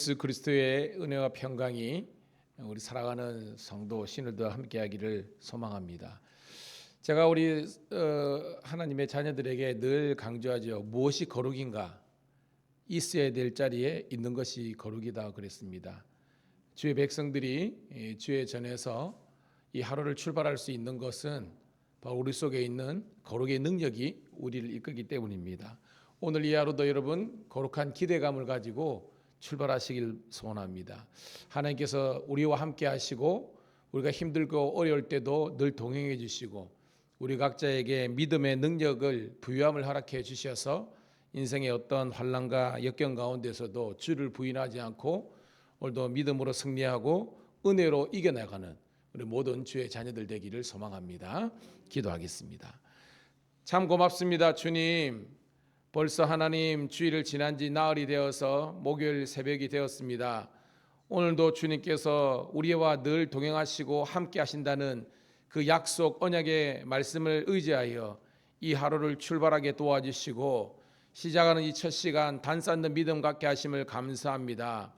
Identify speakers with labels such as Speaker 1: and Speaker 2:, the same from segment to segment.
Speaker 1: 예수 그리스도의 은혜와 평강이 우리 살아가는 성도 신우들과 함께하기를 소망합니다. 제가 우리 하나님의 자녀들에게 늘 강조하죠. 무엇이 거룩인가? 있어야 될 자리에 있는 것이 거룩이다 그랬습니다. 주의 백성들이 주의 전에서 이 하루를 출발할 수 있는 것은 바로 우리 속에 있는 거룩의 능력이 우리를 이끌기 때문입니다. 오늘 이 하루도 여러분 거룩한 기대감을 가지고 출발하시길 소원합니다. 하나님께서 우리와 함께 하시고 우리가 힘들고 어려울 때도 늘 동행해 주시고 우리 각자에게 믿음의 능력을 부유함을 허락해 주셔서 인생의 어떤 환난과 역경 가운데서도 주를 부인하지 않고 오늘도 믿음으로 승리하고 은혜로 이겨나가는 우리 모든 주의 자녀들 되기를 소망합니다. 기도하겠습니다. 참 고맙습니다. 주님, 벌써 하나님 주일을 지난 지 나흘이 되어서 목요일 새벽이 되었습니다. 오늘도 주님께서 우리와 늘 동행하시고 함께 하신다는 그 약속 언약의 말씀을 의지하여 이 하루를 출발하게 도와주시고 시작하는 이 첫 시간 단쌓는 믿음 갖게 하심을 감사합니다.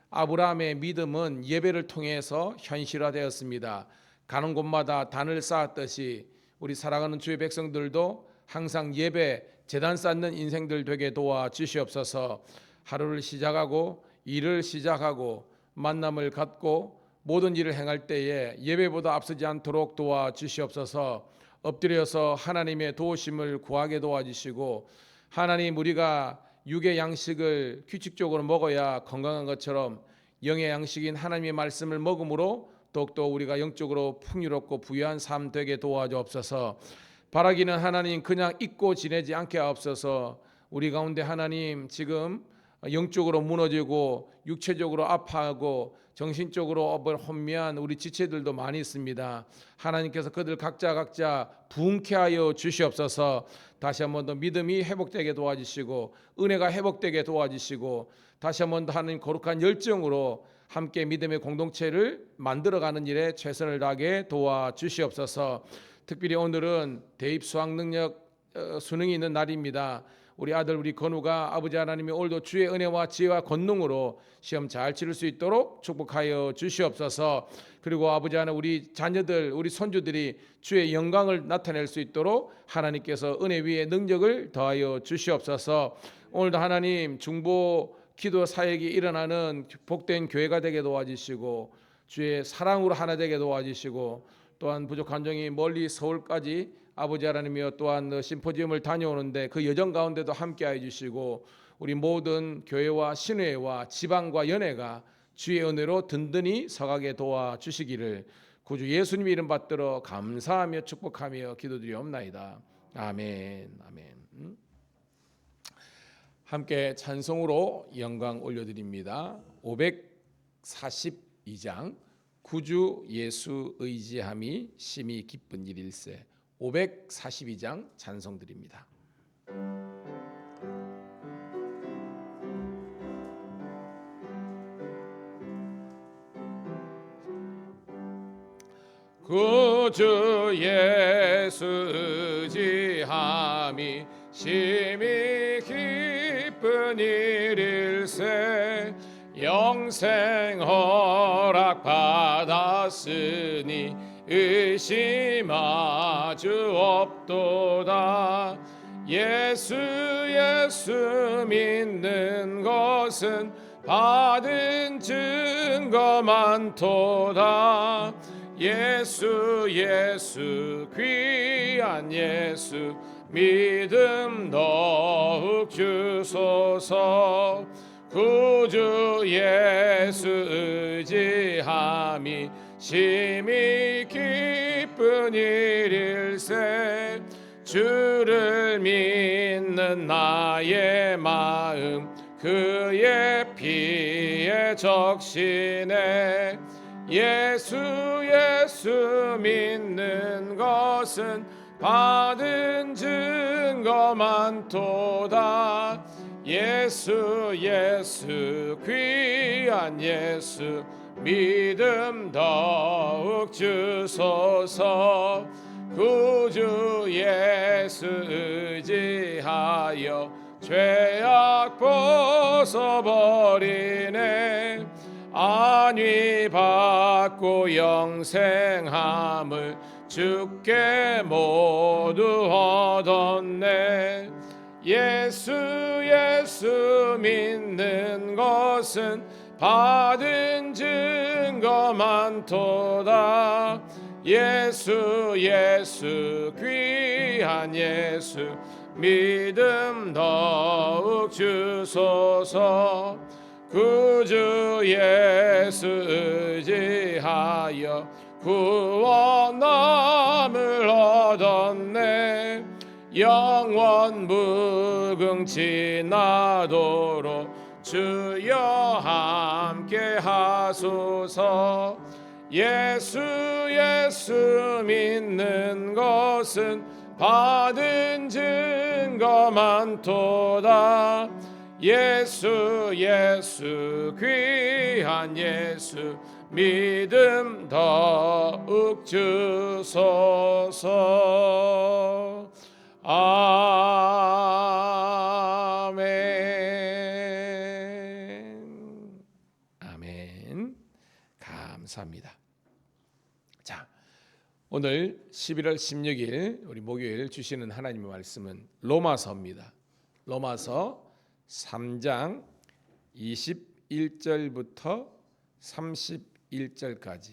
Speaker 1: 아브라함의 믿음은 예배를 통해서 현실화되었습니다. 가는 곳마다 단을 쌓았듯이 우리 사랑하는 주의 백성들도 항상 예배, 제단 쌓는 인생들 되게 도와주시옵소서. 하루를 시작하고 일을 시작하고 만남을 갖고 모든 일을 행할 때에 예배보다 앞서지 않도록 도와주시옵소서. 엎드려서 하나님의 도우심을 구하게 도와주시고 하나님, 우리가 육의 양식을 규칙적으로 먹어야 건강한 것처럼 영의 양식인 하나님의 말씀을 먹음으로 더욱더 우리가 영적으로 풍요롭고 부유한 삶 되게 도와주옵소서. 바라기는 하나님 그냥 잊고 지내지 않게 하옵소서. 우리 가운데 하나님 지금 영적으로 무너지고 육체적으로 아파하고 정신적으로 혼미한 우리 지체들도 많이 있습니다. 하나님께서 그들 각자 부흥케 하여 주시옵소서. 다시 한 번 더 믿음이 회복되게 도와주시고 은혜가 회복되게 도와주시고 다시 한 번 더 하나님 거룩한 열정으로 함께 믿음의 공동체를 만들어가는 일에 최선을 다하게 도와주시옵소서. 특별히 오늘은 대입 수학 능력 수능이 있는 날입니다. 우리 아들 우리 건우가 아버지 하나님이 오늘도 주의 은혜와 지혜와 권능으로 시험 잘 치를 수 있도록 축복하여 주시옵소서. 그리고 아버지 하나님 우리 자녀들 우리 손주들이 주의 영광을 나타낼 수 있도록 하나님께서 은혜 위에 능력을 더하여 주시옵소서. 오늘도 하나님 중보 기도 사역이 일어나는 복된 교회가 되게 도와주시고 주의 사랑으로 하나 되게 도와주시고 또한 부족한 종이 멀리 서울까지 아버지 하나님이여 또한 심포지움을 다녀오는데 그 여정 가운데도 함께해 주시고 우리 모든 교회와 신회와 지방과 연회가 주의 은혜로 든든히 서가게 도와주시기를 구주 예수님 이름 받들어 감사하며 축복하며 기도드리옵나이다. 아멘. 아멘. 함께 찬송으로 영광 올려드립니다. 542장 구주 예수 의지함이 심히 기쁜 일일세. 542장 찬송 드립니다. 구주 예수 의지함이 심히 기쁜 일일세. 영생 허락 받았으니 의심하주 없도다. 예수 믿는 것은 받은 증거 많도다. 예수 귀한 예수 믿음 더욱 주소서. 구주 예수 의지함이 심히 기쁜 일일세. 주를 믿는 나의 마음 그의 피에 적시네. 예수 믿는 것은 받은 증거 많도다. 예수 귀한 예수 믿음 더욱 주소서. 구주 예수 의지하여 죄악 벗어버리네. 안위 받고 영생함을 주께 모두 얻었네. 예수 믿는 것은 받은 증거 많도다. 예수 귀한 예수 믿음 더욱 주소서. 구주 예수 의지하여 구원함을 얻었네. 영원 무궁치 나도록 주여 함께 하소서. 예수 믿는 것은 받은 증거 많도다. 예수 귀한 예수 믿음 더욱 주소서. 아멘. 아멘. 감사합니다. 자, 오늘 11월 16일 우리 목요일 주시는 하나님의 말씀은 로마서입니다. 로마서 3장 21절부터 31절까지.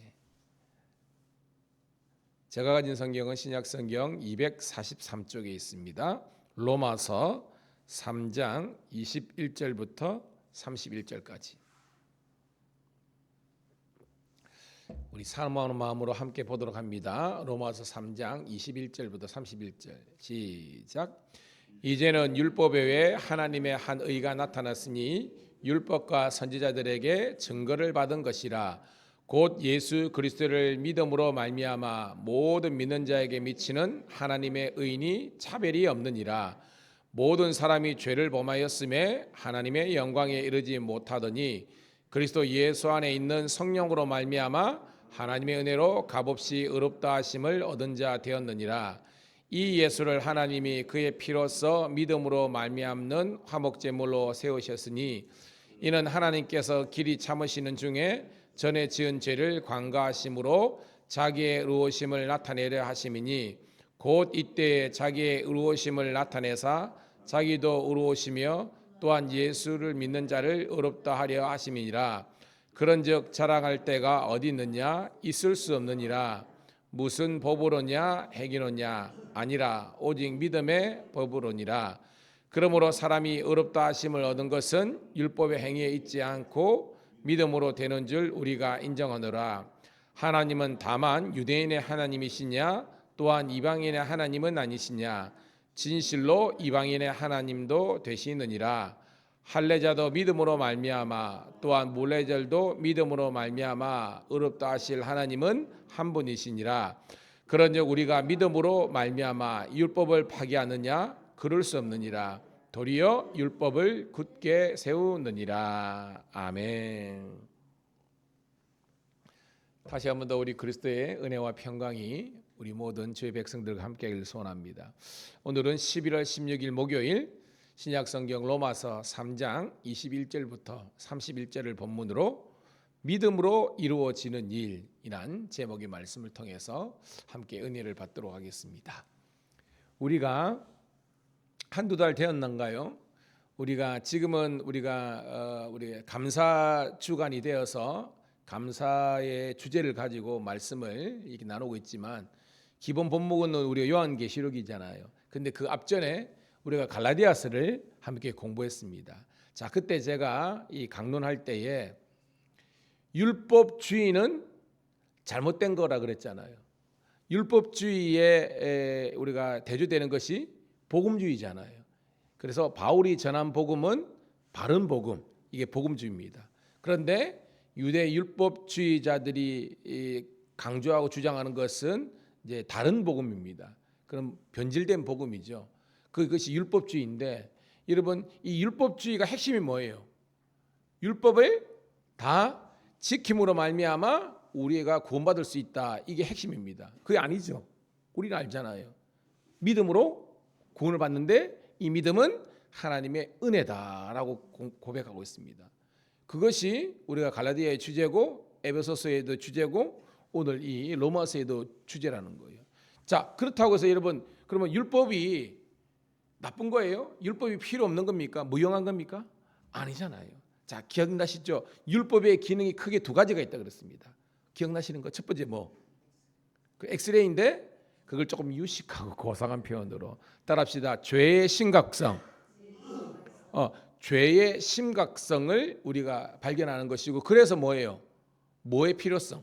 Speaker 1: 제가 가진 성경은 신약성경 243쪽에 있습니다. 로마서 3장 21절부터 31절까지. 우리 사모하는 마음으로 함께 보도록 합니다. 로마서 3장 21절부터 31절 시작. 이제는 율법에 의해 하나님의 한 의가 나타났으니 율법과 선지자들에게 증거를 받은 것이라. 곧 예수 그리스도를 믿음으로 말미암아 모든 믿는 자에게 미치는 하나님의 의인이 차별이 없느니라. 모든 사람이 죄를 범하였음에 하나님의 영광에 이르지 못하더니 그리스도 예수 안에 있는 성령으로 말미암아 하나님의 은혜로 값없이 의롭다 하심을 얻은 자 되었느니라. 이 예수를 하나님이 그의 피로써 믿음으로 말미암는 화목제물로 세우셨으니 이는 하나님께서 길이 참으시는 중에 전에 지은 죄를 관가하심으로 자기의 의로우심을 나타내려 하심이니 곧 이때에 자기의 의로우심을 나타내사 자기도 의로우시며 또한 예수를 믿는 자를 의롭다 하려 하심이니라. 그런즉 자랑할 때가 어디 있느냐? 있을 수 없느니라. 무슨 법으로냐? 행위로냐? 아니라 오직 믿음의 법으로니라. 그러므로 사람이 의롭다 하심을 얻은 것은 율법의 행위에 있지 않고 믿음으로 되는 줄 우리가 인정하노라. 하나님은 다만 유대인의 하나님이시냐? 또한 이방인의 하나님은 아니시냐? 진실로 이방인의 하나님도 되시느니라. 할례자도 믿음으로 말미암아 또한 물례절도 믿음으로 말미암아 의롭다 하실 하나님은 한 분이시니라. 그런즉 우리가 믿음으로 말미암아 율법을 파기하느냐? 그럴 수 없느니라. 도리어 율법을 굳게 세우느니라. 아멘. 다시 한 번 더 우리 그리스도의 은혜와 평강이 우리 모든 주의 백성들과 함께하기를 소원합니다. 오늘은 11월 16일 목요일 신약성경 로마서 3장 21절부터 31절을 본문으로 믿음으로 이루어지는 일이란 제목의 말씀을 통해서 함께 은혜를 받도록 하겠습니다. 우리가 한두 달 되었는가요? 우리가 지금은 우리 감사 주간이 되어서 감사의 주제를 가지고 말씀을 이렇게 나누고 있지만 기본 본목은 우리 요한계시록이잖아요. 근데 그 앞전에 우리가 갈라디아서를 함께 공부했습니다. 자, 그때 제가 이 강론할 때에 율법주의는 잘못된 거라 그랬잖아요. 율법주의에 우리가 대조되는 것이 복음주의잖아요. 그래서 바울이 전한 복음은 바른 복음, 이게 복음주의입니다. 그런데 유대 율법주의자들이 강조하고 주장하는 것은 이제 다른 복음입니다. 그럼 변질된 복음이죠. 그것이 율법주의인데, 여러분 이 율법주의가 핵심이 뭐예요? 율법을 다 지킴으로 말미암아 우리가 구원받을 수 있다. 이게 핵심입니다. 그게 아니죠. 우리는 알잖아요. 믿음으로 구원을 받는데 이 믿음은 하나님의 은혜다라고 고백하고 있습니다. 그것이 우리가 갈라디아의 주제고 에베소서에도 주제고 오늘 이 로마서에도 주제라는 거예요. 자, 그렇다고 해서 여러분 그러면 율법이 나쁜 거예요? 율법이 필요 없는 겁니까? 무용한 겁니까? 아니잖아요. 자, 기억나시죠? 율법의 기능이 크게 두 가지가 있다 그랬습니다. 기억나시는 거? 첫 번째 그 엑스레이인데 그걸 조금 유식하고 고상한 표현으로 따라합시다. 죄의 심각성. 죄의 심각성을 우리가 발견하는 것이고 그래서 뭐예요? 뭐의 필요성?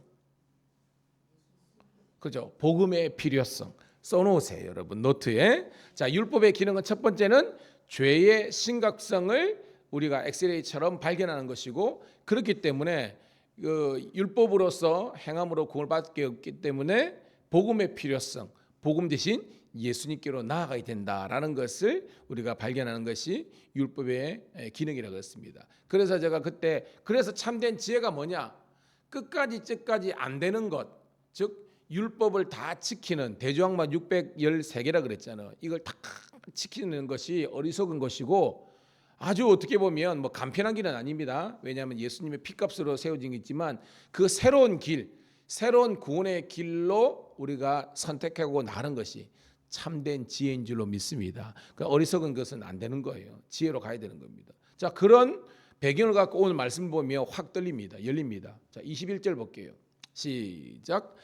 Speaker 1: 그죠? 복음의 필요성. 써놓으세요, 여러분 노트에. 자, 율법의 기능은 첫 번째는 죄의 심각성을 우리가 엑스레이처럼 발견하는 것이고 그렇기 때문에 그 율법으로서 행함으로 구원을 받게 없기 때문에 복음의 필요성, 복음 대신 예수님께로 나아가야 된다라는 것을 우리가 발견하는 것이 율법의 기능이라고 했습니다. 그래서 제가 그때 그래서 참된 지혜가 뭐냐? 끝까지 안 되는 것, 즉 율법을 다 지키는 대조항만 613개라 그랬잖아요. 이걸 다 지키는 것이 어리석은 것이고 아주 어떻게 보면 뭐 간편한 길은 아닙니다. 왜냐하면 예수님의 피값으로 세워진 게 있지만 그 새로운 길, 새로운 구원의 길로 우리가 선택하고 나가는 것이 참된 지혜인 줄로 믿습니다. 그러니까 어리석은 것은 안 되는 거예요. 지혜로 가야 되는 겁니다. 자, 그런 배경을 갖고 오늘 말씀 보면 확 열립니다. 자, 21절 볼게요. 시작.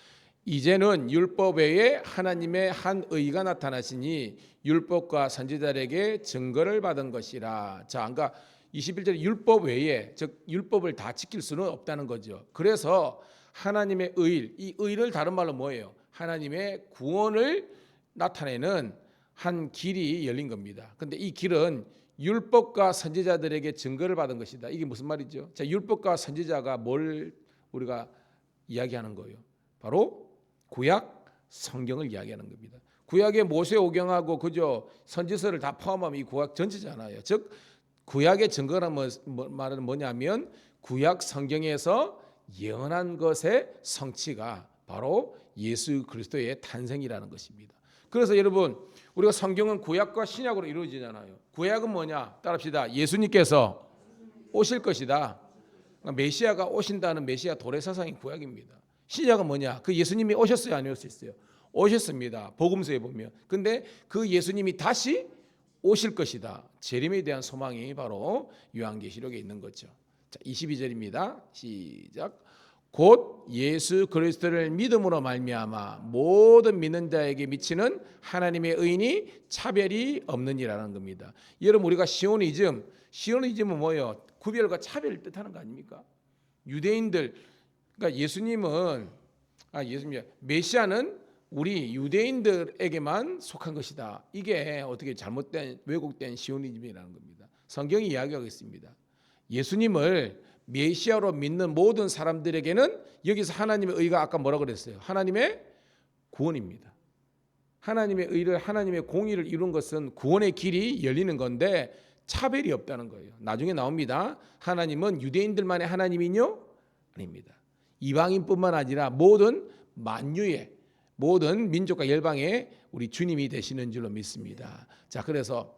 Speaker 1: 이제는 율법 외에 하나님의 한 의가 나타나시니 율법과 선지자들에게 증거를 받은 것이라. 자, 그러니까 21절에 율법 외에 즉 율법을 다 지킬 수는 없다는 거죠. 그래서 하나님의 의, 이 의를 다른 말로 뭐예요? 하나님의 구원을 나타내는 한 길이 열린 겁니다. 근데 이 길은 율법과 선지자들에게 증거를 받은 것이다. 이게 무슨 말이죠? 자, 율법과 선지자가 뭘 우리가 이야기하는 거예요? 바로 구약 성경을 이야기하는 겁니다. 구약의 모세오경하고 그저 선지서를 다 포함하면 이 구약 전체잖아요. 즉 구약의 증거라는 말은 뭐냐면 구약 성경에서 예언한 것의 성취가 바로 예수 그리스도의 탄생이라는 것입니다. 그래서 여러분 우리가 성경은 구약과 신약으로 이루어지잖아요. 구약은 뭐냐? 따라합시다. 예수님께서 오실 것이다. 메시아가 오신다는 메시아 도래사상이 구약입니다. 신약은 뭐냐? 그 예수님이 오셨어요, 안 오셨어요? 오셨습니다. 복음서에 보면. 근데 그 예수님이 다시 오실 것이다. 재림에 대한 소망이 바로 요한계시록에 있는 거죠. 자, 22절입니다. 시작. 곧 예수 그리스도를 믿음으로 말미암아 모든 믿는 자에게 미치는 하나님의 의인이 차별이 없느니라는 겁니다. 여러분 우리가 시오니즘은 뭐예요? 구별과 차별을 뜻하는 거 아닙니까? 유대인들 그러니까 예수님은 메시아는 우리 유대인들에게만 속한 것이다. 이게 어떻게 잘못된 왜곡된 시오니즘이라는 겁니다. 성경이 이야기하고 있습니다. 예수님을 메시아로 믿는 모든 사람들에게는 여기서 하나님의 의가 아까 뭐라고 그랬어요? 하나님의 구원입니다. 하나님의 의를 하나님의 공의를 이룬 것은 구원의 길이 열리는 건데 차별이 없다는 거예요. 나중에 나옵니다. 하나님은 유대인들만의 하나님이뇨? 아닙니다. 이방인뿐만 아니라 모든 만유의 모든 민족과 열방의 우리 주님이 되시는 줄로 믿습니다. 자, 그래서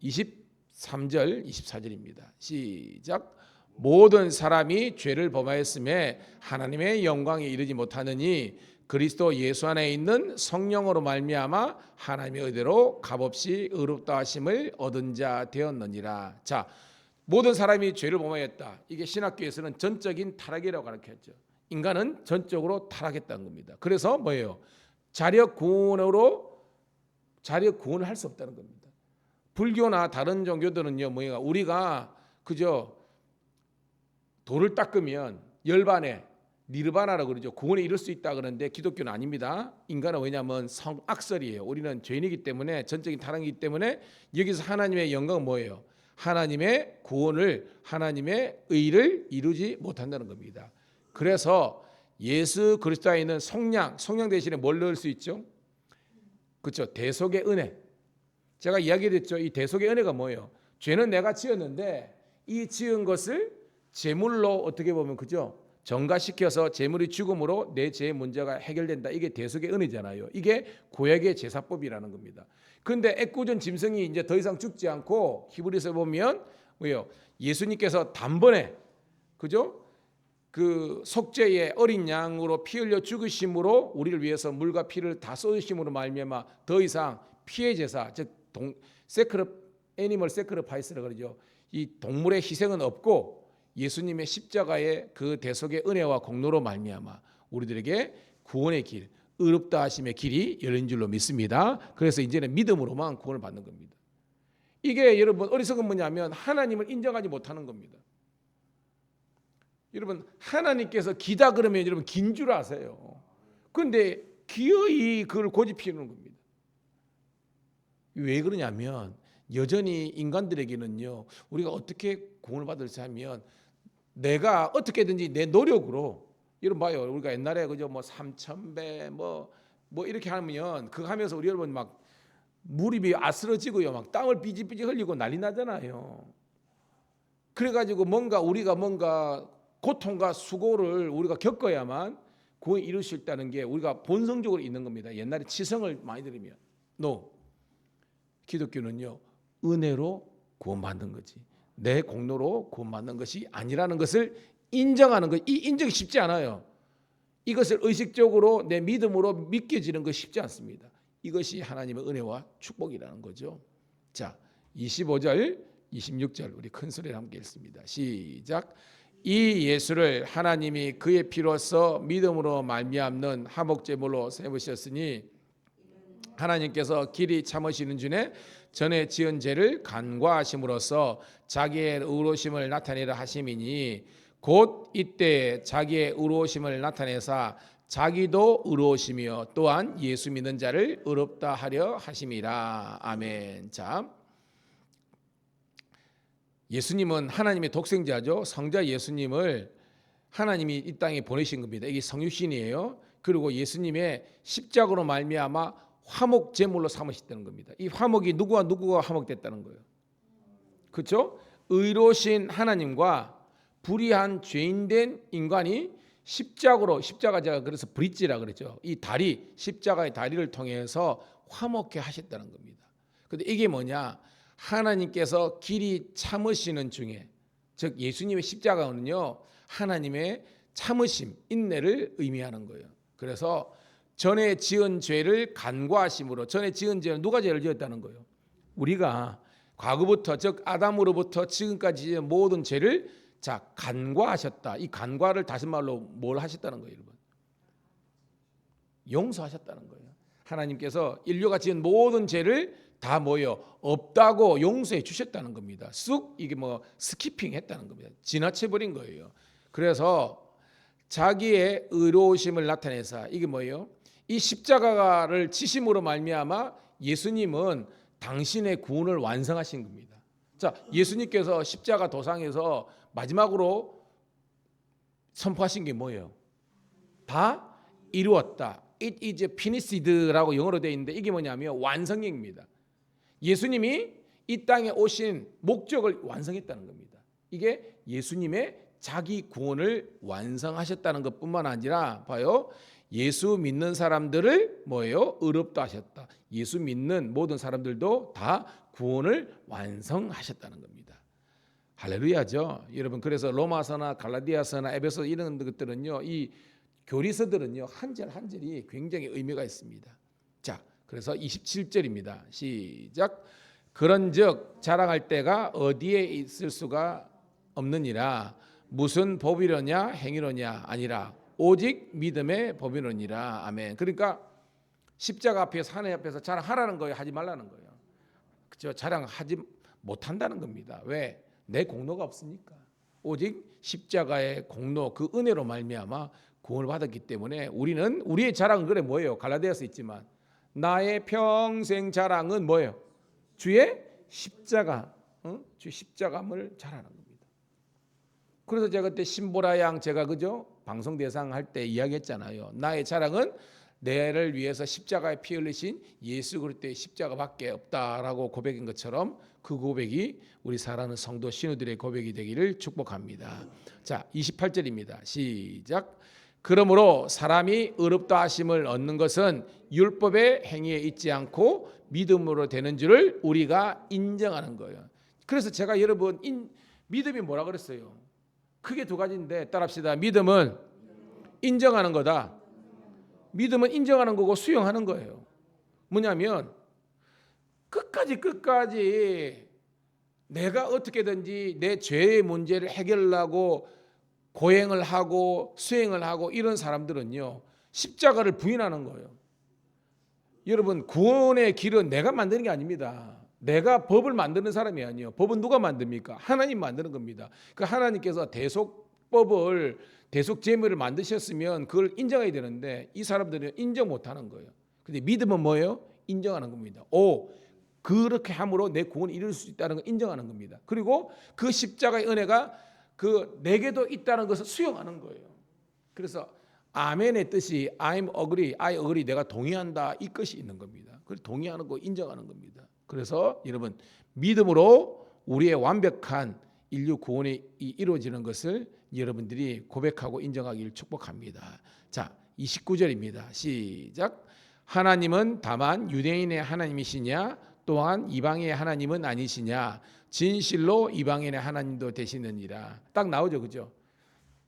Speaker 1: 23절, 24절입니다. 시작. 모든 사람이 죄를 범하였음에 하나님의 영광에 이르지 못하느니 그리스도 예수 안에 있는 성령으로 말미암아 하나님의 의대로 값없이 의롭다 하심을 얻은 자 되었느니라. 자, 모든 사람이 죄를 범하였다. 이게 신학교에서는 전적인 타락이라고 가르쳤죠. 인간은 전적으로 타락했다는 겁니다. 그래서 뭐예요? 자력 구원을 할 수 없다는 겁니다. 불교나 다른 종교들은요, 뭐예요? 우리가 그저 돌을 닦으면 열반에 니르바나라고 그러죠. 구원에 이를 수 있다 그러는데 기독교는 아닙니다. 인간은 왜냐하면 성악설이에요. 우리는 죄인이기 때문에 전적인 타락이기 때문에 여기서 하나님의 영광은 뭐예요? 하나님의 구원을 하나님의 의를 이루지 못한다는 겁니다. 그래서 예수 그리스도에 있는 성령 대신에 뭘 넣을 수 있죠? 그렇죠. 대속의 은혜. 제가 이야기했죠. 이 대속의 은혜가 뭐예요? 죄는 내가 지었는데 이 지은 것을 제물로 어떻게 보면 그죠? 정가시켜서 제물이 죽음으로 내 죄의 문제가 해결된다. 이게 대속의 은혜잖아요. 이게 구약의 제사법이라는 겁니다. 그런데 애꿎은 짐승이 이제 더 이상 죽지 않고 히브리서에 보면 뭐요? 예수님께서 단번에 그죠? 그 속죄의 어린 양으로 피 흘려 죽으심으로 우리를 위해서 물과 피를 다 쏟으심으로 말미암아 더 이상 피의 제사, 즉 애니멀 세크리파이스라 그러죠. 이 동물의 희생은 없고 예수님의 십자가의 그 대속의 은혜와 공로로 말미암아 우리들에게 구원의 길, 의롭다 하심의 길이 열린 줄로 믿습니다. 그래서 이제는 믿음으로만 구원을 받는 겁니다. 이게 여러분 어리석은 뭐냐면 하나님을 인정하지 못하는 겁니다. 여러분 하나님께서 기다 그러면 여러분 긴 줄 아세요. 그런데 기어이 그걸 고집피우는 겁니다. 왜 그러냐면 여전히 인간들에게는요 우리가 어떻게 구원을 받을지 하면 내가 어떻게든지 내 노력으로 여러분 봐요. 우리가 옛날에 그죠 뭐 3,000배 뭐 이렇게 하면 그거 하면서 우리 여러분 막 무릎이 아스러지고요 막 땀을 삐질삐질 흘리고 난리 나잖아요. 그래가지고 우리가 뭔가 고통과 수고를 우리가 겪어야만 구원 이룰 수 있다는 게 우리가 본성적으로 있는 겁니다. 옛날에 치성을 많이 들으면 기독교는요 은혜로 구원받는 거지 내 공로로 구원받는 것이 아니라는 것을 인정하는 것. 이 인정이 쉽지 않아요. 이것을 의식적으로 내 믿음으로 믿겨지는 것이 쉽지 않습니다. 이것이 하나님의 은혜와 축복이라는 거죠. 자, 25절 26절 우리 큰 소리로 함께 읽습니다. 시작. 이 예수를 하나님이 그의 피로써 믿음으로 말미암는 화목제물로 세우셨으니 하나님께서 길이 참으시는 중에 전에 지은 죄를 간과하심으로써 자기의 의로우심을 나타내려 하심이니 곧 이때 자기의 의로우심을 나타내사 자기도 의로우시며 또한 예수 믿는 자를 의롭다 하려 하심이라. 아멘. 자, 예수님은 하나님의 독생자죠. 성자 예수님을 하나님이 이 땅에 보내신 겁니다. 이게 성육신이에요. 그리고 예수님의 십자가로 말미암아 화목 제물로 삼으셨다는 겁니다. 이 화목이 누구와 화목됐다는 거예요. 그렇죠? 의로우신 하나님과 불의한 죄인된 인간이 십자가 제가 그래서 브릿지라 그랬죠. 이 다리 십자가의 다리를 통해서 화목해 하셨다는 겁니다. 근데 이게 뭐냐? 하나님께서 길이 참으시는 중에 즉 예수님의 십자가는요 하나님의 참으심 인내를 의미하는 거예요. 그래서 전에 지은 죄를 간과하심으로 전에 지은 죄는 누가 죄를 지었다는 거예요? 우리가 과거부터 즉 아담으로부터 지금까지 지은 모든 죄를 간과하셨다. 이 간과를 다시 말로 뭘 하셨다는 거예요, 여러분? 용서하셨다는 거예요. 하나님께서 인류가 지은 모든 죄를 다 없다고 용서해 주셨다는 겁니다. 쑥 이게 스키핑 했다는 겁니다. 지나쳐 버린 거예요. 그래서 자기의 의로우심을 나타내서 이게 뭐예요? 이 십자가를 지심으로 말미암아 예수님은 당신의 구원을 완성하신 겁니다. 자, 예수님께서 십자가 도상에서 마지막으로 선포하신 게 뭐예요? 다 이루었다. It is finished라고 영어로 되어 있는데 이게 뭐냐면 완성형입니다. 예수님이 이 땅에 오신 목적을 완성했다는 겁니다. 이게 예수님의 자기 구원을 완성하셨다는 것뿐만 아니라 봐요. 예수 믿는 사람들을 의롭다 하셨다. 예수 믿는 모든 사람들도 다 구원을 완성하셨다는 겁니다. 할렐루야죠. 여러분 그래서 로마서나 갈라디아서나 에베소 이런 것들은요. 이 교리서들은요. 한 절 한 절이 굉장히 의미가 있습니다. 자, 그래서 27절입니다. 시작. 그런즉 자랑할 때가 어디에 있을 수가 없느니라. 무슨 법이로냐 행위로냐 아니라 오직 믿음의 법이로니라. 아멘. 그러니까 십자가 앞에서 하나님 앞에서 자랑하라는 거예요. 하지 말라는 거예요. 그렇죠? 자랑하지 못한다는 겁니다. 왜? 내 공로가 없으니까. 오직 십자가의 공로 그 은혜로 말미암아 구원을 받았기 때문에 우리는 우리의 자랑은 그래 뭐예요? 갈라디아서 있지만 나의 평생 자랑은 뭐예요? 주의 십자가, 주의 십자가를 자랑하는 겁니다. 그래서 제가 그때 신보라 양 제가 그죠? 방송 대상 할 때 이야기했잖아요. 나의 자랑은 내를 위해서 십자가에 피 흘리신 예수 그리스도의 십자가밖에 없다라고 고백한 것처럼 그 고백이 우리 사랑하는 성도 신우들의 고백이 되기를 축복합니다. 자, 28절입니다. 시작. 그러므로 사람이 의롭다 하심을 얻는 것은 율법의 행위에 있지 않고 믿음으로 되는 줄을 우리가 인정하는 거예요. 그래서 제가 여러분 믿음이 뭐라 그랬어요? 크게 두 가지인데 따라합시다. 믿음은 인정하는 거다. 믿음은 인정하는 거고 수용하는 거예요. 뭐냐면 끝까지 내가 어떻게든지 내 죄의 문제를 해결하고 고행을 하고 수행을 하고 이런 사람들은요, 십자가를 부인하는 거예요. 여러분, 구원의 길은 내가 만드는 게 아닙니다. 내가 법을 만드는 사람이 아니에요. 법은 누가 만듭니까? 하나님 만드는 겁니다. 그 하나님께서 대속법을 대속제물을 만드셨으면 그걸 인정해야 되는데 이 사람들은 인정 못하는 거예요. 근데 믿음은 뭐예요? 인정하는 겁니다. 그렇게 함으로 내 구원을 이룰 수 있다는 걸 인정하는 겁니다. 그리고 그 십자가의 은혜가 내게도 있다는 것을 수용하는 거예요. 그래서 아멘의 뜻이 I agree, 내가 동의한다, 이 것이 있는 겁니다. 그걸 동의하는 거, 인정하는 겁니다. 그래서 여러분, 믿음으로 우리의 완벽한 인류 구원이 이루어지는 것을 여러분들이 고백하고 인정하기를 축복합니다. 자, 29절입니다. 시작. 하나님은 다만 유대인의 하나님이시냐 또한 이방인의 하나님은 아니시냐 진실로 이방인의 하나님도 되시느니라. 딱 나오죠, 그죠?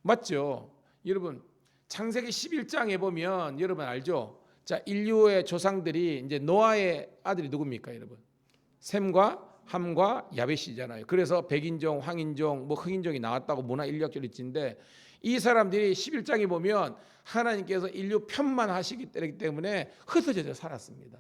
Speaker 1: 맞죠? 여러분, 창세기 11장에 보면 여러분 알죠? 자, 인류의 조상들이 이제 노아의 아들이 누굽니까, 여러분? 셈과 함과 야벳이잖아요. 그래서 백인종, 황인종, 흑인종이 나왔다고 문화인류학적으로 있는데 이 사람들이 11장에 보면 하나님께서 인류 편만 하시기 때문에 흩어져 살았습니다.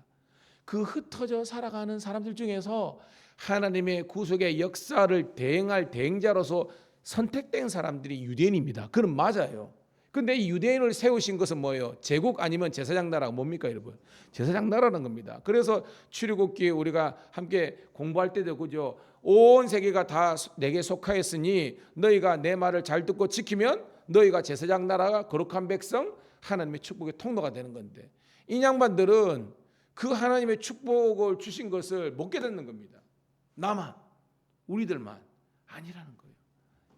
Speaker 1: 그 흩어져 살아가는 사람들 중에서 하나님의 구속의 역사를 대행할 대행자로서 선택된 사람들이 유대인입니다. 그건 맞아요. 근데 이 유대인을 세우신 것은 뭐예요? 제국 아니면 제사장 나라가 뭡니까, 여러분? 제사장 나라는 겁니다. 그래서 출애굽기에 우리가 함께 공부할 때도 그죠? 온 세계가 다 내게 속하였으니 너희가 내 말을 잘 듣고 지키면 너희가 제사장 나라가 거룩한 백성 하나님의 축복의 통로가 되는 건데 이 양반들은 그 하나님의 축복을 주신 것을 못 깨닫는 겁니다. 나만, 우리들만 아니라는 거예요.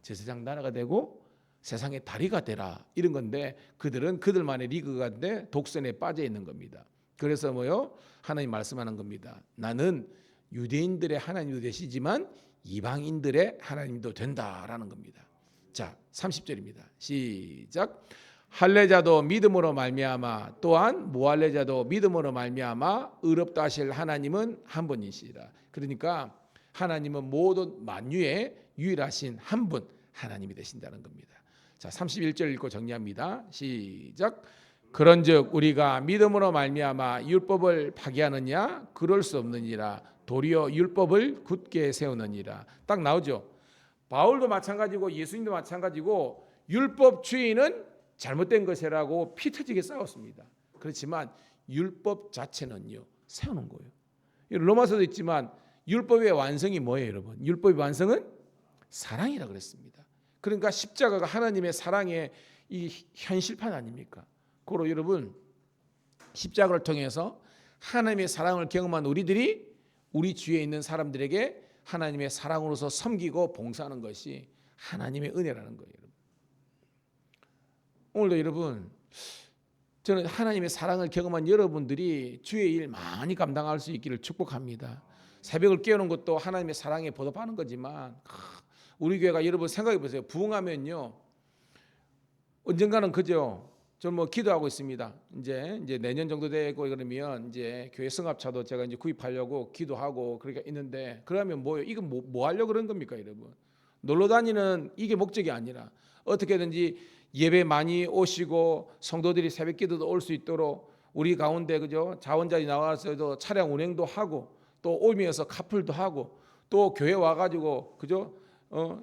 Speaker 1: 제사장 나라가 되고 세상의 다리가 되라 이런 건데 그들은 그들만의 리그가 돼 독선에 빠져 있는 겁니다. 그래서 뭐요? 하나님 말씀하는 겁니다. 나는 유대인들의 하나님도 되시지만 이방인들의 하나님도 된다라는 겁니다. 자, 30절입니다. 시작. 할례자도 믿음으로 말미암아 또한 무할례자도 믿음으로 말미암아 의롭다 하실 하나님은 한 분이시라. 그러니까 하나님은 모든 만유의 유일하신 한 분 하나님이 되신다는 겁니다. 자, 31절 읽고 정리합니다. 시작. 그런즉 우리가 믿음으로 말미암아 율법을 파기하느냐? 그럴 수 없느니라. 도리어 율법을 굳게 세우느니라. 딱 나오죠. 바울도 마찬가지고 예수님도 마찬가지고 율법주의는 잘못된 것이라고 피 터지게 싸웠습니다. 그렇지만 율법 자체는요 세우는 거예요. 로마서도 있지만 율법의 완성이 뭐예요, 여러분? 율법의 완성은 사랑이라 그랬습니다. 그러니까 십자가가 하나님의 사랑의 이 현실판 아닙니까? 그로 여러분 십자가를 통해서 하나님의 사랑을 경험한 우리들이 우리 주위에 있는 사람들에게 하나님의 사랑으로서 섬기고 봉사하는 것이 하나님의 은혜라는 거예요. 여러분. 오늘도 여러분 저는 하나님의 사랑을 경험한 여러분들이 주의 일 많이 감당할 수 있기를 축복합니다. 새벽을 깨우는 것도 하나님의 사랑에 보답하는 거지만 우리 교회가 여러분 생각해 보세요. 부흥하면요 언젠가는 그죠. 저는 기도하고 있습니다. 이제 내년 정도 되고 그러면 이제 교회 성합차도 제가 이제 구입하려고 기도하고 그렇게 있는데 그러면 뭐요? 이건 뭐 하려고 그런 겁니까, 여러분? 놀러 다니는 이게 목적이 아니라 어떻게든지 예배 많이 오시고 성도들이 새벽 기도도 올 수 있도록 우리 가운데 그죠? 자원자리 나와서도 차량 운행도 하고 또 오면서 카풀도 하고 또 교회 와가지고 그죠?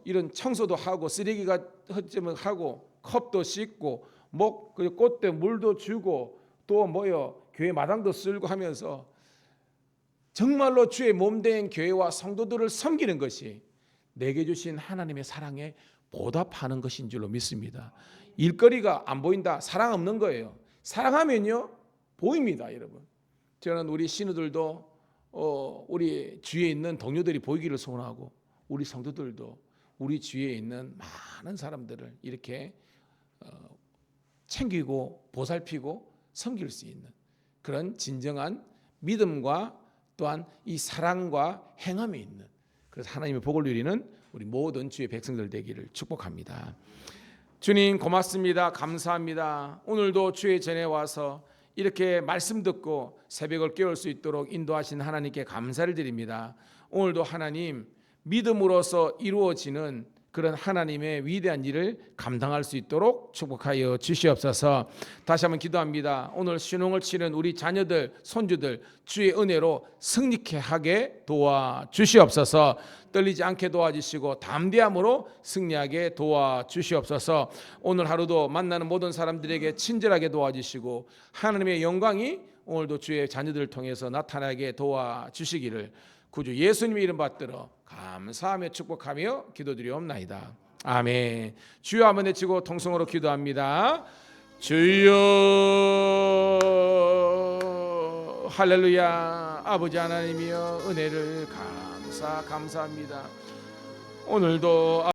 Speaker 1: 이런 청소도 하고 쓰레기가 흩으면 하고 컵도 씻고 꽃대 물도 주고 또 교회 마당도 쓸고 하면서 정말로 주의 몸된 교회와 성도들을 섬기는 것이 내게 주신 하나님의 사랑에 보답하는 것인 줄로 믿습니다. 일거리가 안 보인다, 사랑 없는 거예요. 사랑하면요 보입니다, 여러분. 저는 우리 신우들도 우리 주위에 있는 동료들이 보이기를 소원하고 우리 성도들도 우리 주위에 있는 많은 사람들을 이렇게 챙기고 보살피고 섬길 수 있는 그런 진정한 믿음과 또한 이 사랑과 행함이 있는, 그래서 하나님의 복을 누리는 우리 모든 주의 백성들 되기를 축복합니다. 주님 고맙습니다. 감사합니다. 오늘도 주의 전에 와서 이렇게 말씀 듣고 새벽을 깨울 수 있도록 인도하신 하나님께 감사를 드립니다. 오늘도 하나님 믿음으로써 이루어지는 그런 하나님의 위대한 일을 감당할 수 있도록 축복하여 주시옵소서. 다시 한번 기도합니다. 오늘 신용을 치는 우리 자녀들, 손주들 주의 은혜로 승리케 하게 도와주시옵소서. 떨리지 않게 도와주시고 담대함으로 승리하게 도와주시옵소서. 오늘 하루도 만나는 모든 사람들에게 친절하게 도와주시고 하나님의 영광이 오늘도 주의 자녀들을 통해서 나타나게 도와주시기를 구주 예수님의 이름 받들어 감사하며 축복하며 기도드리옵나이다. 아멘. 주여 한번 외치고 통성으로 기도합니다. 주여. 할렐루야. 아버지 하나님이여 은혜를 감사합니다. 오늘도